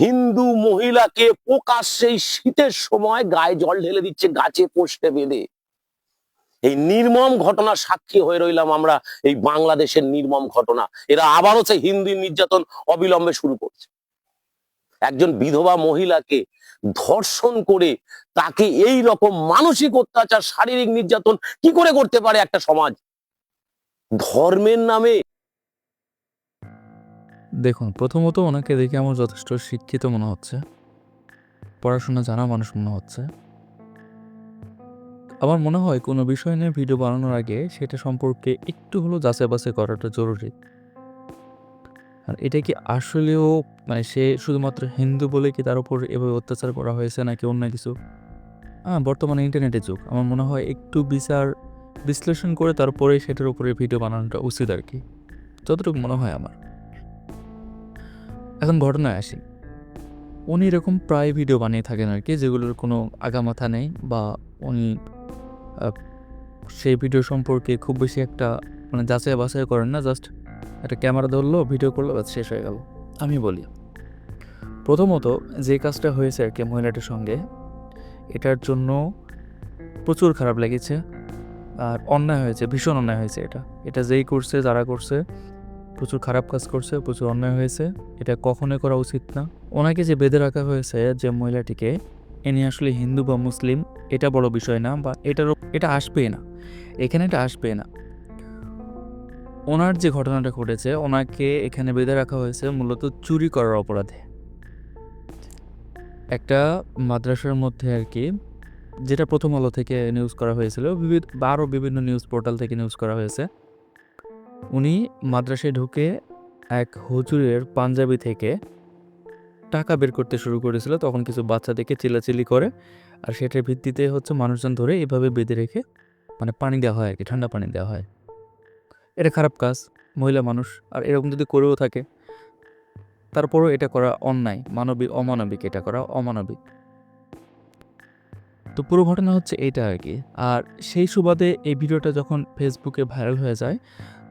হিন্দু মহিলাকে প্রকাশ্যে শীতের সময় গায়ে জল ঢেলে দিচ্ছে গাছে পোস্টে বেঁধে। এই নির্মম ঘটনা সাক্ষী হয়ে রইলাম আমরা, এই বাংলাদেশের নির্মম ঘটনা। এরা আবারও সেই হিন্দু নির্যাতন অবিলম্বে শুরু করছে। একজন বিধবা মহিলাকে ধর্ষণ করে তাকে এই রকম মানসিক অত্যাচার, শারীরিক নির্যাতন কি করে করতে পারে একটা সমাজ? ধর্মের নামে। দেখুন, প্রথমত ওনাকে দেখে আমার যথেষ্ট শিক্ষিত মনে হচ্ছে, পড়াশোনা জানা মানুষ মনে হচ্ছে। আমার মনে হয় কোনো বিষয় নিয়ে ভিডিও বানানোর আগে সেটা সম্পর্কে একটু হলেও যাচাই বাছাই করাটা জরুরি। আর এটা কি আসলেও সে শুধুমাত্র হিন্দু বলে কি তার উপর এভাবে অত্যাচার করা হয়েছে নাকি অন্য কিছু? বর্তমানে ইন্টারনেটের যুগ, আমার মনে হয় একটু বিশ্লেষণ করে তারপরে সেটার উপরে ভিডিও বানানোটা উচিত আর কি, যতটুকু মনে হয় আমার। এখন ঘটনায় আসি। উনি এরকম প্রায় ভিডিও বানিয়ে থাকেন আর কি, যেগুলোর কোনো আগামাথা নেই, বা উনি সেই ভিডিও সম্পর্কে খুব বেশি একটা যাচাই বাছাই করেন না। জাস্ট একটা ক্যামেরা ধরলো, ভিডিও করলো, ব্যাস শেষ হয়ে গেল। আমি বলি, প্রথমত যে কাজটা হয়েছে আর কি মহিলাটার সঙ্গে, এটার জন্য প্রচুর খারাপ লেগেছে। আর অন্যায় হয়েছে, ভীষণ অন্যায় হয়েছে। এটা যেই করছে, যারা করছে, প্রচুর খারাপ কাজ করছে, প্রচুর অন্যায় হয়েছে। এটা কখনোই করা উচিত না। ওনাকে যে বেঁধে রাখা হয়েছে, যে মহিলাটিকে, ইনি আসলে হিন্দু বা মুসলিম এটা বড় বিষয় না, বা এটা আসবেই না, এখানে এটা আসবেই না। ওনার যে ঘটনাটা ঘটেছে, ওনাকে এখানে বেঁধে রাখা হয়েছে মূলত চুরি করার অপরাধে। একটা মাদ্রাসার মধ্যে আর কি, যেটা প্রথম আলো থেকে নিউজ করা হয়েছিল, আরও বিভিন্ন নিউজ পোর্টাল থেকে নিউজ করা হয়েছে। উনি মাদ্রাসায় ঢুকে এক হুজুরের পাঞ্জাবি থেকে টাকা বের করতে শুরু করেছিল। তখন কিছু বাচ্চা দেখে চিল্লাচিল্লি করে, আর সেটার ভিত্তিতে মানুষজন ধরে এভাবে বেঁধে রেখে পানি দেওয়া হয় আর কি, ঠান্ডা পানি দেওয়া হয়। এটা খারাপ কাজ, মহিলা মানুষ, আর এরকম যদি করেও থাকে তারপরও এটা করা অন্যায়, অমানবিক, এটা করা অমানবিক। তো পুরো ঘটনা হচ্ছে এইটা আর কি। আর সেই সুবাদে এই ভিডিওটা যখন ফেসবুকে ভাইরাল হয়ে যায়,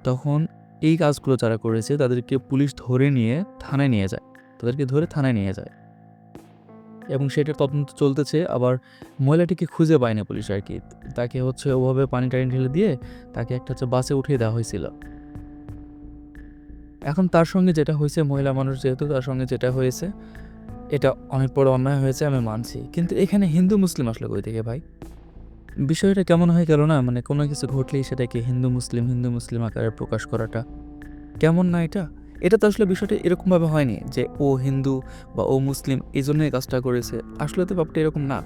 তখন এই কাজগুলো যারা করেছে তাদেরকে পুলিশ ধরে নিয়ে থানায় নিয়ে যায়, এবং সেটার তদন্ত চলতেছে। আবার মহিলাটিকে খুঁজে পায়নি পুলিশ আর কি। তাকে ওভাবে পানি টানি ঢেলে দিয়ে তাকে একটা বাসে উঠিয়ে দেওয়া হয়েছিল। এখন তার সঙ্গে যেটা হয়েছে, মহিলা মানুষ যেহেতু, তার সঙ্গে যেটা হয়েছে এটা অনেক বড় অন্যায় হয়েছে, আমি মানছি। কিন্তু এখানে হিন্দু মুসলিম আসলে কই থেকে ভাই? বিষয়টা কেমন হয়ে গেল না, কোনো কিছু ঘটলেই সেটাকে হিন্দু মুসলিম আকারে প্রকাশ করাটা কেমন না? এটা তো আসলে বিষয়টা এরকমভাবে হয়নি যে ও হিন্দু বা ও মুসলিম এই জন্যই কাজটা করেছে। আসলে তো ব্যাপারটা এরকম না।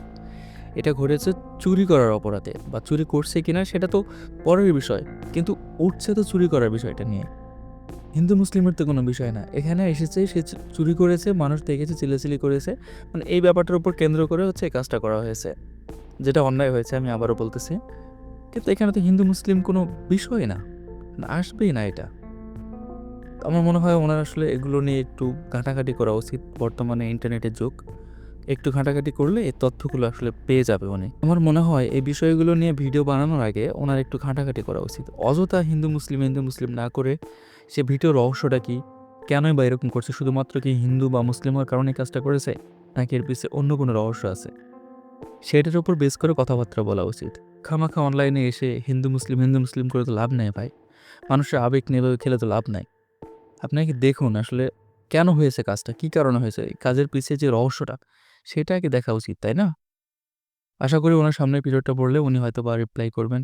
এটা ঘটেছে চুরি করার অপরাধে, বা চুরি করছে কিনা সেটা তো পরের বিষয়, কিন্তু উঠছে তো চুরি করার বিষয়টা নিয়ে। হিন্দু মুসলিমের তো কোনো বিষয় না, এখানে এসেছে সে চুরি করেছে, মানুষ দেখেছে, চিল্লাচিল্লি করেছে, এই ব্যাপারটার উপর কেন্দ্র করে এই কাজটা করা হয়েছে, যেটা অন্যায় হয়েছে, আমি আবারও বলতেছি। কিন্তু এখানে তো হিন্দু মুসলিম কোনো বিষয় না, আসবেই না এটা। আমার মনে হয় ওনার আসলে এগুলো নিয়ে একটু ঘাঁটাঘাঁটি করা উচিত। বর্তমানে ইন্টারনেটের যুগ, একটু ঘাঁটাঘাঁটি করলে এই তথ্যগুলো আসলে পেয়ে যাবে উনি। আমার মনে হয় এই বিষয়গুলো নিয়ে ভিডিও বানানোর আগে ওনার একটু ঘাঁটাঘাঁটি করা উচিত। অযথা হিন্দু মুসলিম না করে সে ভিডিওর রহস্যটা কি, কেনই বা এরকম করছে, শুধুমাত্র কি হিন্দু বা মুসলিম হওয়ার কারণে কাজটা করেছে, নাকি এর পিছনে অন্য কোনো রহস্য আছে, সেটার উপর বেস করে কথাবার্তা বলা উচিত। খামাখা অনলাইনে এসে হিন্দু মুসলিম করে তো লাভ নেই ভাই, মানুষের আবেগ নিয়ে খেলে তো লাভ নাই। আপনাকে দেখুন আসলে কেন হয়েছে কাজটা, কি কারণে হয়েছে, কাজের পিছিয়ে যে রহস্যটা, সেটা আগে দেখা উচিত, তাই না? আশা করি ওনার সামনে ভিডিওটা পড়লে উনি হয়তো বা রিপ্লাই করবেন।